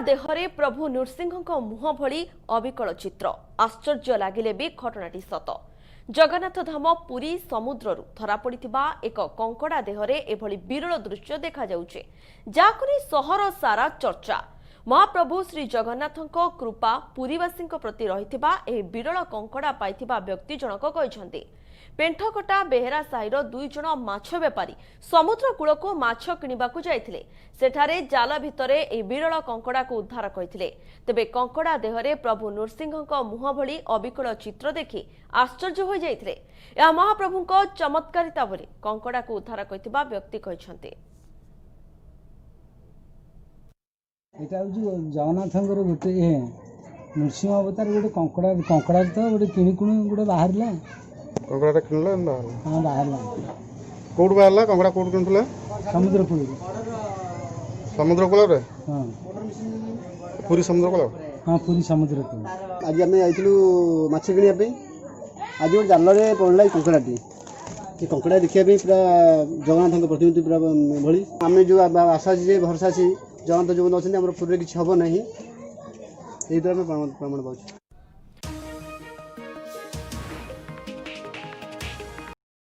देहरे प्रभु नृसिंह मुह भली अविकल चित्र आश्चर्य लगिले भी घटनाटी सत। जगन्नाथ धाम पुरी समुद्र धरा पड़ा एक कंकड़ा देहरे एभली विरल दृश्य देखा जाउछे, जाकरी सहर सारा चर्चा। महाप्रभु श्री जगन्नाथଙ୍କ कृपा पुरीवासी प्रति रहिथिबा एही विरल कंकड़ा पाइथिबा व्यक्ति जनक कहिसंती। पेंठकटा बेहेरा साहिर दुई जन माछ बेपारी समुद्र कूल को माछ किणवाकू जाइथिले। सेठारे जाल भितरे ए विरल कंकड़ा को उद्धार करथिले। तेबे कंकड़ा देहरे प्रभु नृसिंहଙ୍କ मुह भली अविकल चित्र देखि आश्चर्य हो जाइथिले। या महाप्रभुଙ୍କ चमत्कारिता बोली कंकड़ा को उद्धार करथिबा व्यक्ति कहिसंती। एटा जगन्नाथ गोटे नृसिंह अवतार गोटे कंकड़ा तो गोटे किणुकुणी गोटे बाहर कंकड़ा किनला हाँ बाहर कोड बाहरला कंकड़ा कोड किनथले समुद्र कूल रे हाँ पूरी समुद्र कूल हाँ पूरी समुद्र कूल। आज आम आइलु माछ किणा आज गोटे जाल में पड़ा कंकड़ाटी कंकड़ा देखा पूरा जगन्नाथ प्रतिमूर्ति पूरा भली आम जो आशा भरसा जगन्नाथ जो अच्छा पुरी किसी हम ना यही प्रमाण पाच।